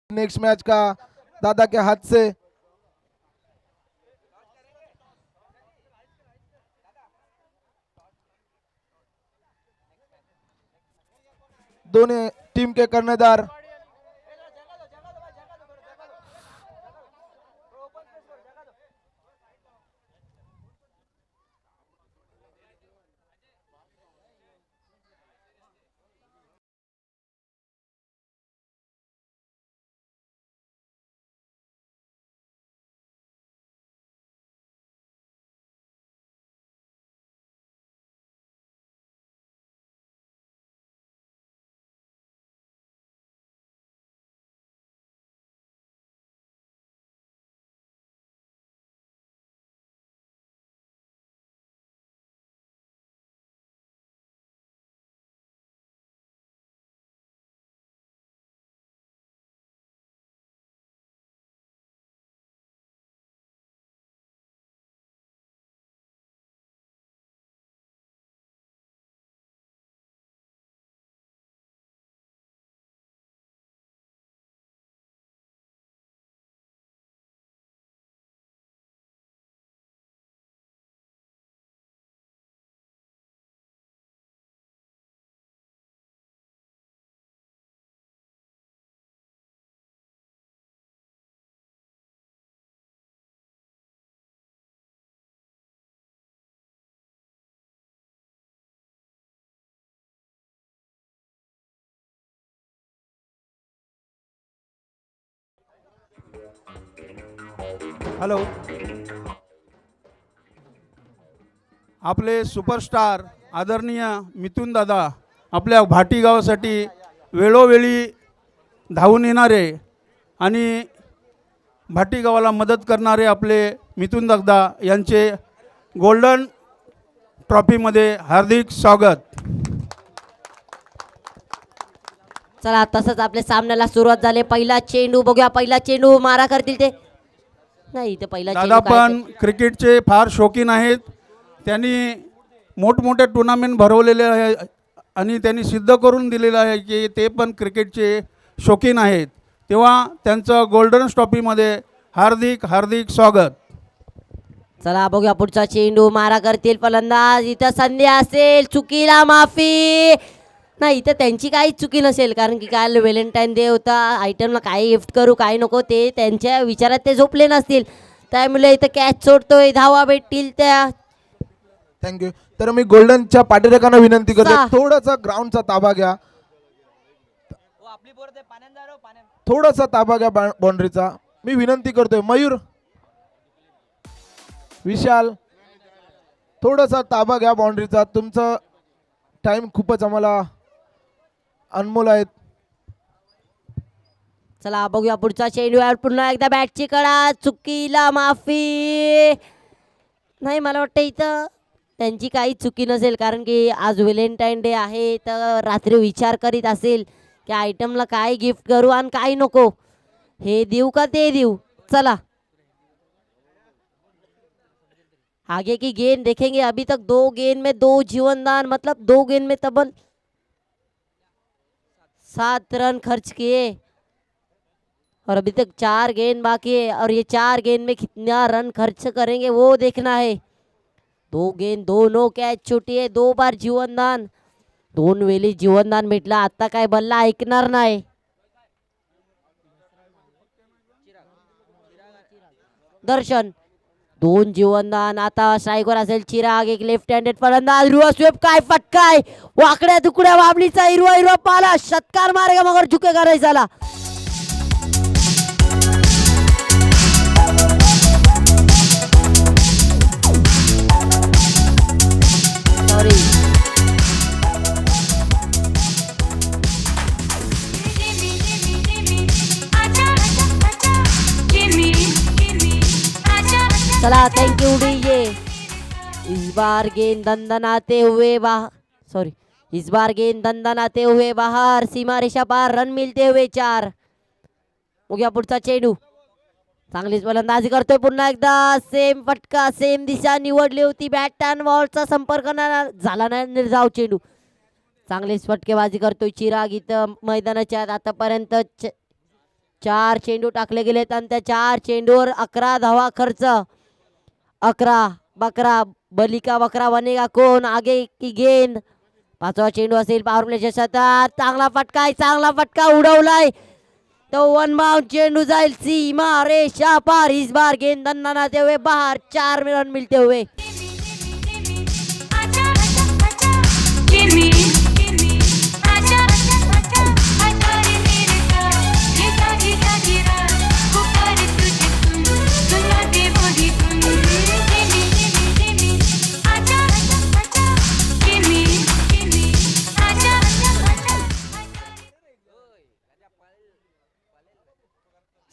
Next match का दादा के हाथ से दोनों टीम के कर्णधार हॅलो, आपले सुपरस्टार आदरणीय मिथुन दादा आपल्या भाटी गावासाठी वेळोवेळी धावून येणारे आणि भाटी गावाला मदत करणारे आपले मिथुन दादा यांचे गोल्डन ट्रॉफीमध्ये हार्दिक स्वागत. चला तसंच आपल्या सामन्याला सुरुवात झाली. पहिला चेंडू बघूया, पहिला चेंडू मारा करतील ते नाही, ते पहिला दादा चेंडू काय पण क्रिकेटचे फार शौकीन आहेत. त्यांनी मोठमोठे टुर्नामेंट भरवलेले आहे आणि त्यांनी सिद्ध करून दिलेलं आहे की ते पण क्रिकेटचे शौकीन आहेत. तेव्हा त्यांचं गोल्डन ट्रॉफीमध्ये हार्दिक हार्दिक स्वागत. चला बघूया पुढचा चेंडू मारा करतील फलंदाज. इथं संधी असेल, चुकीला माफी नाही, इथं त्यांची काहीच चुकी नसेल कारण की काल व्हॅलेंटाईन डे होता. आयटमला काय गिफ्ट करू काय नको ते त्यांच्या विचारात ते झोपले नसतील, त्यामुळे इथं कॅच सोडतोय, धावा भेटतील त्या. थँक्यू. तर मी गोल्डनच्या पाठीराखांना विनंती करतो सहा. थोडासा ग्राउंडचा ताबा घ्या, थोडासा ताबा घ्या बाउंड्रीचा मी विनंती करतोय. मयूर, विशाल, थोडासा ताबा घ्या बाउंड्रीचा. तुमचा टाइम खूपच आम्हाला अनमोल आहेत. चला बघूया पुढचा चेंडू. पुन्हा एकदा बॅटची कडा, चुकीला माफी नाही. मला वाटतं इथं त्यांची काही चुकी नसेल कारण की आज व्हॅलेंटाईन डे आहे, तर रात्री विचार करीत असेल की आयटमला काय गिफ्ट करू आणि काय नको, हे देऊ का ते देऊ. चला आगे की गेंद देखेंगे. अभी तक 2 गेंद में 2 जीवनदान, मतलब 2 गेंद में तबल 7 रन खर्च किए और अभी तक 4 गेंद बाकी है और ये 4 गेंद में कितना रन खर्च करेंगे वो देखना है. 2 गेंद 2 नो कॅच छोटी आहे, 2 बार जीवनदान, 2 वेळी जीवनदान भेटला. आता काय बल्ला ऐकणार नाही. दर्शन 2 जीवनदान. आता स्ट्राईकवर असेल चिराग, एक लेफ्ट हँडेड फलंदाज. रुआ स्वेप काय फटकाय, वाकड्या तुकड्या वाबलीचा हिरवा हिरवा पाला, षटकार मारेगा मगर झुकेगा नहीं साला. सॉरी चला थैंक यू डीजे. इस बार गेंद दंदनाते हुए बाहर, सॉरी इस बार गेंद दंदनाते हुए बाहर, सीमा रेषा पार, रन मिलते हुए 4. बघूया पुढचा चेंडू. चांगलीच फलंदाजी करतोय पुन्हा एकदा. सेम फटका, सेम दिशा निवडली होती. बॅट अँड बॉलचा संपर्क झाला नाही, निर्धाव चेंडू. चांगलीच फटकेबाजी करतोय चिराग इथं मैदानाच्या आतापर्यंत 4 चेंडू टाकले गेलेत आणि त्या 4 चेंडूवर 11 धावा खर्च. 11 बकरा बलिका बकरा बनेगा कोण आगे की गेंद. 5वा चेंडू असेल पॉवर प्लेच्या शतक. चांगला फटका उडवलाय. तो 1 बाउंड चेंडू जाईल सीमा रेषा पार. इस बार गेंद दणदणाते हुए बाहर. 4 रन मिलते हुए.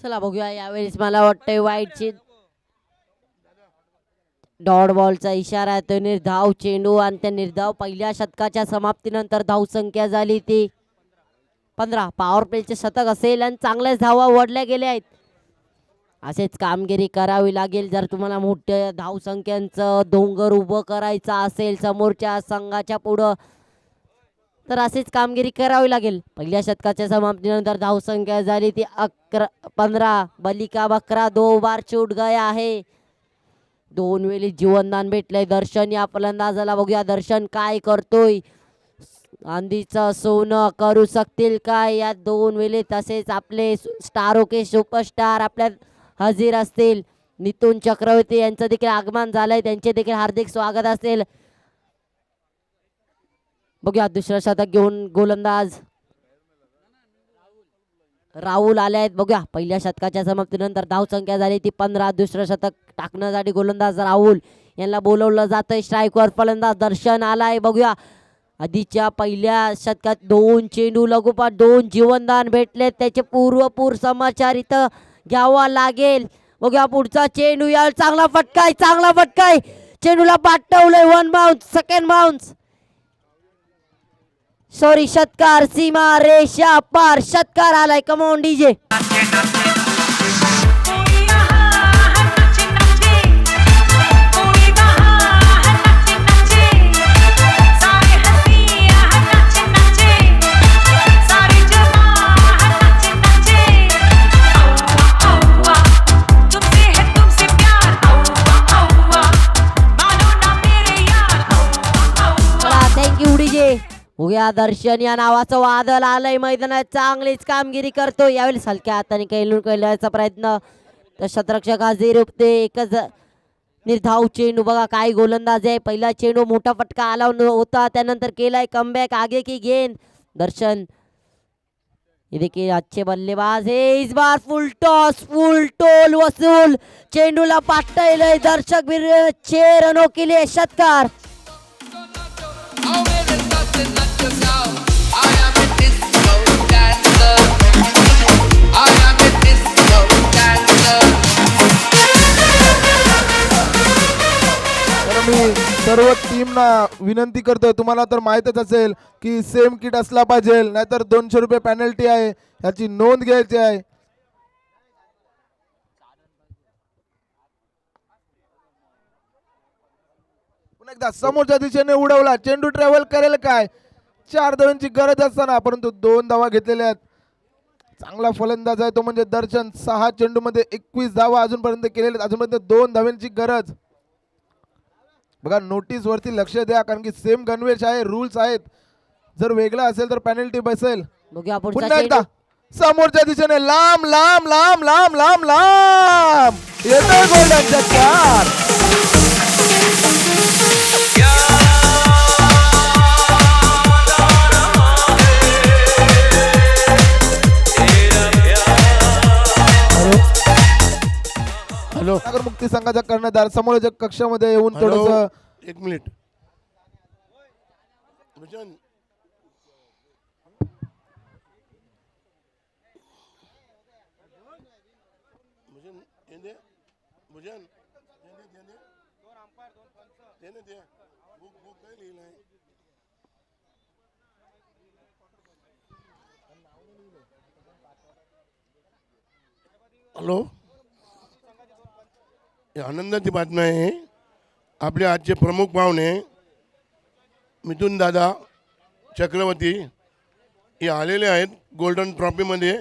चला बघूया यावेळेस मला वाटतंय वाईटची डॉट बॉलचा इशारा आहे. तो निर्धाव चेंडू आणि त्या निर्धाव पहिल्या शतकाच्या समाप्तीनंतर धावसंख्या झाली ती 15. पॉवर प्लेचे शतक असेल आणि चांगल्याच धावा ओढल्या गेल्या आहेत. असेच कामगिरी करावी लागेल जर तुम्हाला मोठ्या धावसंख्यांचं डोंगर उभं करायचं असेल समोरच्या संघाच्या पुढं, तर अशीच कामगिरी करावी लागेल. पहिल्या शतकाच्या समाप्तीनंतर धावसंख्या झाली ती 15. बलिका बकरा 2 बार छूट गया आहे. 2 वेळी जीवनदान भेटलंय दर्शन या फलंदाजाला. बघूया दर्शन काय करतोय. आंधीचं सोनं करू शकतील काय या 2 वेळी. तसेच आपले स्टार ओके सुपरस्टार आपल्या हजर असतील. नितुन चक्रवर्ती यांचं देखील आगमन झालंय. त्यांचे देखील हार्दिक स्वागत असेल. बघूया दुसरं शतक घेऊन गोलंदाज राहुल आले आहेत. बघूया पहिल्या शतकाच्या समाप्तीनंतर धावसंख्या झाली ती 15. दुसरं शतक टाकण्यासाठी गोलंदाज राहुल यांना बोलवलं जातंय. स्ट्राईकवर फलंदाज दर्शन आलाय. बघूया आधीच्या पहिल्या शतकात 2 चेंडू लगोपाठ 2 जीवनदान भेटले. त्याचे पूर्वपूर समाचार इथं घ्यावा लागेल. बघूया पुढचा चेंडू या चांगला फटकाय चेंडूला पाठवलंय. 1 बाउन्स. Second bounce. सॉरी षटकार. सीमा रेषा पार. षटकार आलाय. Come on DJ. Thank you DJ. बघूया दर्शन या नावाचं वादळ आलंय मैदानात. चांगलीच कामगिरी करतो. यावेळेस हलक्या हाताने खेळण्याचा प्रयत्न तर शतरक्षक हजीर ते एकच निर्धाव चेंडू. बघा काय गोलंदाज आहे. पहिला चेंडू मोठा फटका आला होता. त्यानंतर केलाय कमबॅक. आगे की गेंद. दर्शन ये देखिए अच्छे बल्लेबाज है. इस बार फुल टॉस फुल टोल वसूल. चेंडूला पाठवलंय. दर्शक भी 6 रनों के लिए. षटकार. तर मी सर्व टीमना विनंती करतोय, तुम्हाला तर माहीतच असेल की सेम किट असला पाहिजे, नाहीतर 200 रुपये पेनल्टी आहे. याची नोंद घ्यायची आहे. पुन्हा एकदा समोरच्या दिशेने उडवला. चेंडू ट्रॅव्हल करेल काय. 4 धावांची गरज असताना परंतु 2 धावा घेतलेल्या आहेत. चांगला फलंदाज आहे तो म्हणजे दर्शन. 6 चेंडूमध्ये 21 धावा अजूनपर्यंत केलेल्या. अजूनपर्यंत 2 धावांची गरज. बघा नोटीस वरती लक्ष द्या, कारण की सेम गणवेश आहे, रूल्स आहेत. जर वेगळा असेल तर पेनल्टी बसेल. पुन्हा एकदा समोरच्या दिशेने लांब लांब लांब लांब लांब लांब येतोय गोल्डन षटकार. हॅलो, नगर मुक्ती संघाचा कर्णधार समोरच्या कक्षामध्ये येऊन थोडस. 1 मिनिट. भजन भजन येंदे भजन येंदे दे बुक काय लिहिलंय. हॅलो, आनंदाची बातमी आहे. आपले आजचे प्रमुख पाहुणे मिथुन दादा चक्रवर्ती हे आलेले आहेत. गोल्डन ट्रॉफीमध्ये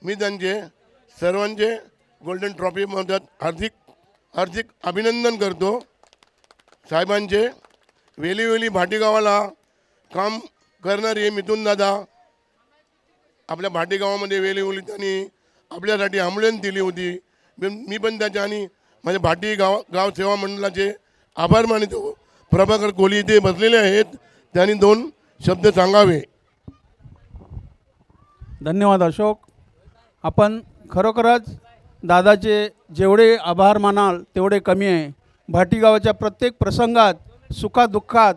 मी त्यांचे सर्वांचे गोल्डन ट्रॉफीमध्ये हार्दिक हार्दिक अभिनंदन करतो. साहेबांचे वेली वेली भाटी गावाला काम करणारे मिथुन दादा, आपल्या भाटी गावामध्ये वेली वेली त्यांनी आपल्यासाठी ॲम्ब्युलन्स दिली होती. मी पण त्याच्या आणि माझ्या भाटी गाव सेवा मंडळाचे आभार मानतो. प्रभाकर कोहली इथे बसलेले आहेत, त्यांनी 2 शब्द सांगावे. धन्यवाद अशोक. आपण खरोखरच दादाचे जेवढे आभार मानाल तेवढे कमी आहे. भाटी गावाच्या प्रत्येक प्रसंगात सुखादुःखात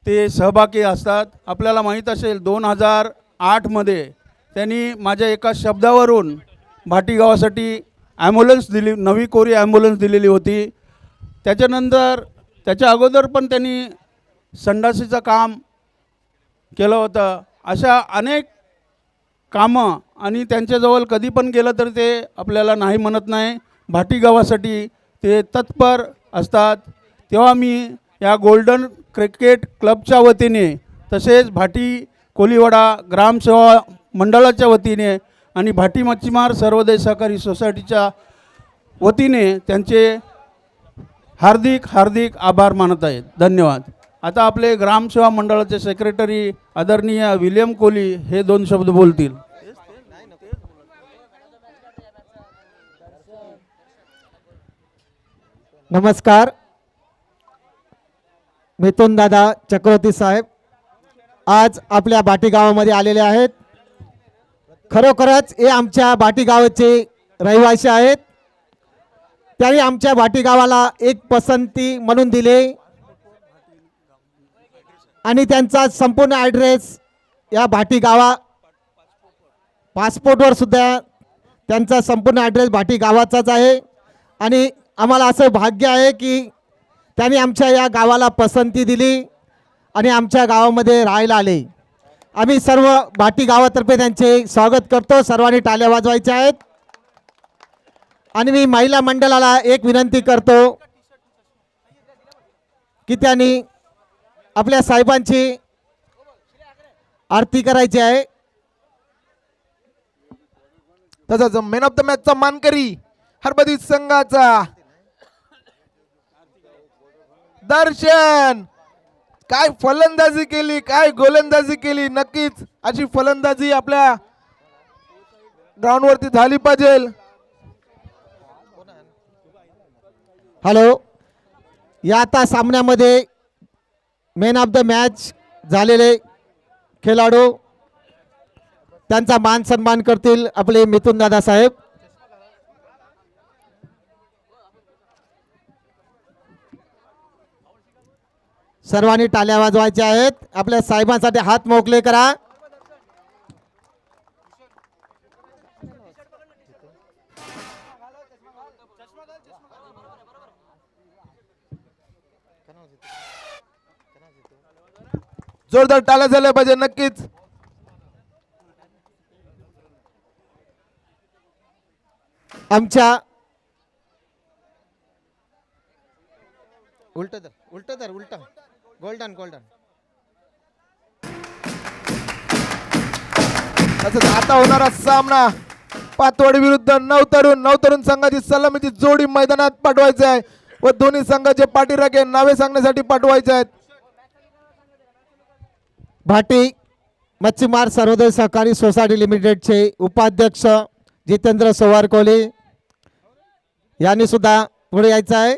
ते सहभागी असतात. आपल्याला माहीत असेल 2008मध्ये त्यांनी माझ्या एका शब्दावरून भाटी गावासाठी ॲम्ब्युलन्स दिली, नवी कोरी ॲम्ब्युलन्स दिलेली होती. त्याच्यानंतर त्याच्या अगोदर पण त्यांनी संडासीचं काम केलं होतं. अशा अनेक कामं आणि त्यांच्याजवळ कधी पण गेलं तर ते आपल्याला नाही म्हणत नाही. भाटी गावासाठी ते तत्पर असतात. तेव्हा मी या गोल्डन क्रिकेट क्लबच्या वतीने तसेच भाटी कोलीवाडा ग्रामसेवा मंडळाच्या वतीने आणि भाटी मच्छीमार सर्वोदय सहकारी सोसायटीच्या वतीने त्यांचे हार्दिक हार्दिक आभार मानत आहेत. धन्यवाद. आता आपले ग्रामसेवा मंडळाचे सेक्रेटरी आदरणीय विलियम कोहली हे 2 शब्द बोलतील. नमस्कार. मिथुन दादा चक्रवर्ती साहेब आज आपल्या भाटी गावामध्ये आलेले आहेत. खरोखरच हे आमच्या भाटी गावाचे रहिवासी आहेत. त्यांनी आमच्या भाटी गावाला एक पसंती म्हणून दिले आणि त्यांचा संपूर्ण ॲड्रेस या भाटी गावा पासपोर्टवर सुद्धा त्यांचा संपूर्ण ॲड्रेस भाटी गावाचाच आहे. आणि आम्हाला असं भाग्य आहे की त्यांनी आमच्या या गावाला पसंती दिली आणि आमच्या गावामध्ये राहायला आले. आम्ही सर्व भाटी गावातर्फे त्यांचे स्वागत करतो. सर्वांनी टाळ्या वाजवायच्या आहेत. आणि मी महिला मंडळाला एक विनंती करतो की त्यांनी आपल्या साहेबांची आरती करायची आहे. तसंच मॅन ऑफ द मॅचचा मानकरी हरबदी संघाचा दर्शन. काय फलंदाजी केली, काय गोलंदाजी केली. नक्कीच अशी फलंदाजी आपल्या ग्राउंडवरती झाली पाहिजे. हॅलो. या आता सामन्यामध्ये मॅन ऑफ द मॅच झालेले खेळाडू त्यांचा मान सन्मान करतील आपले मिथुन दादा साहेब. सर्वांनी टाळ्या वाजवायच्या आहेत. आपल्या साहेबांसाठी हात मोकळे करा. जोरदार टाळ्या झाल्या पाहिजे. नक्कीच आमच्या उलट धर उलट गोल्डन तसंच आता होणारा सामना पातवाडी विरुद्ध नवतरुण संघाची सलामीची जोडी मैदानात पाठवायची आहे व दोन्ही संघाचे पाठीराखे नावे सांगण्यासाठी पाठवायचे आहेत. भाटी मच्छीमार सर्वोदय सहकारी सोसायटी लिमिटेडचे उपाध्यक्ष जितेंद्र सोवारकोली यांनी सुद्धा पुढे यायचं आहे.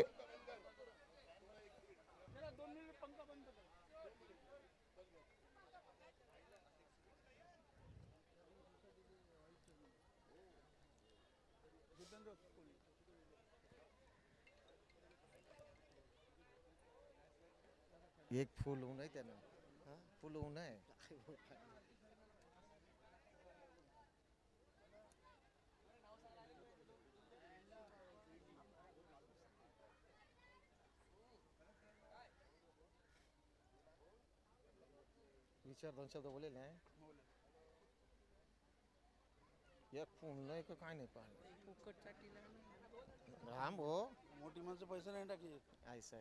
एक फुल होऊ नये त्यानं फुल होऊ नये. विचार 2 शब्द बोलेल नाही. एक फुल नाही का काय नाही पाहिजे. राम हो मोठी माणसं पैसे नाही टाकी. ऐसा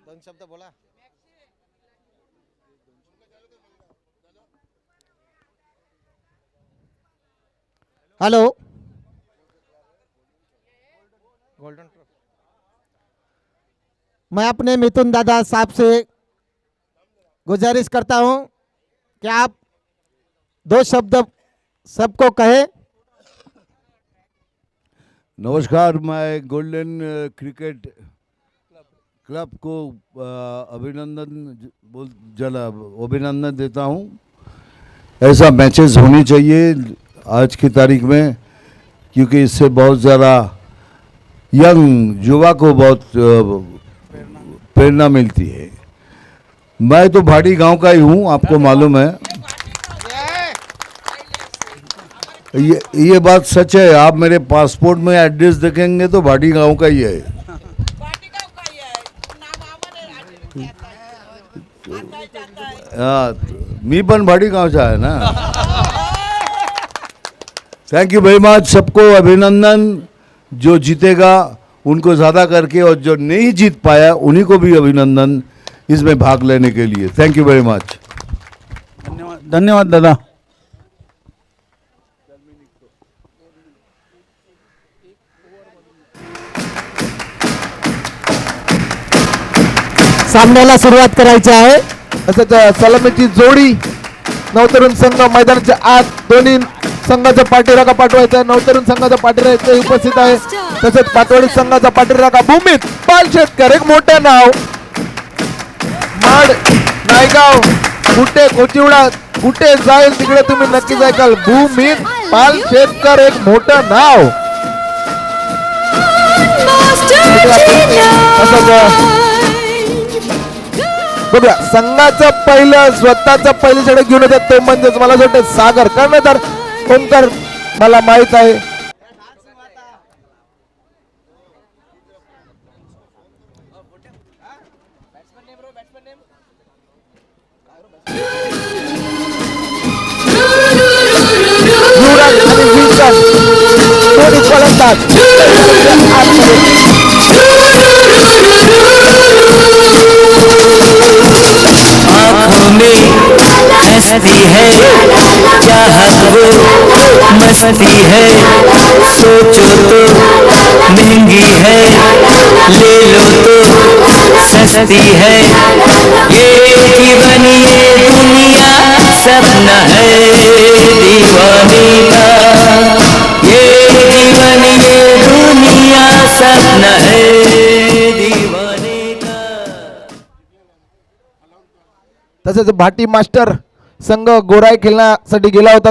दोन शब्द बोला. हेलो. Golden trophy. मैं अपने मिथुन दादा साहब से गुजारिश करता हूं कि आप दो शब्द सबको कहे. नमस्कार, मैं गोल्डन क्रिकेट क्लब को अभिनंदन देता हूं. ऐसा मैचेस होनी चाहिए आज की तारीख में, क्योंकि इससे बहुत ज़्यादा यंग युवा को बहुत प्रेरणा मिलती है. मैं तो भाटी गांव का ही हूं, आपको मालूम है. ये बात सच है. आप मेरे पासपोर्ट में एड्रेस देखेंगे तो भाटी गांव का ही है. मी पण भाटी गांवचा आहे ना. Thank you very much. सबको अभिनंदन. जो जीतेगा उनको ज़्यादा करके, और जो नहीं जीत पाया उन्हीं को भी अभिनंदन इसमें भाग लेने के लिए. Thank you very much. धन्यवाद दादा. सामन्याला सुरुवात करायची आहे. तसंच सलामीची जोडी नवतरुण संघ मैदानाच्या आत दोन्ही संघाचा पाठीराखा पाठवायचा. नवतरुण संघाचा पाठीराखा उपस्थित आहे. तसेच पाटवाडी संघाचा पाठीराखा भूमीत पाल शेतकर, एक मोठं नाव. माड, नायगाव, कुठे कोचिवडा, कुठे जाईल तिकडे तुम्ही नक्कीच ऐकाल. भूमीत पाल शेतकर, एक मोठं नाव. बघा, संघाचं पहिलं स्वतःचं पहिलं षटक घेऊन येतात तो म्हणजेच मला वाटतं सागर कर्णधार ओमकार, मला माहित आहे. युवराज आणि विल्सन दोन्ही फलंदाज आँखों में हंसती है चाहत वो मस्ती है, सोचो तो महंगी है, ले लो तो सस्ती है. ये जीवन ये दुनिया सपना है दीवानी का. ये जीवन ये दुनिया सपना है दीवानी का. तसेच भाटी मास्टर संघ गोराई खेळण्यासाठी गेला होता.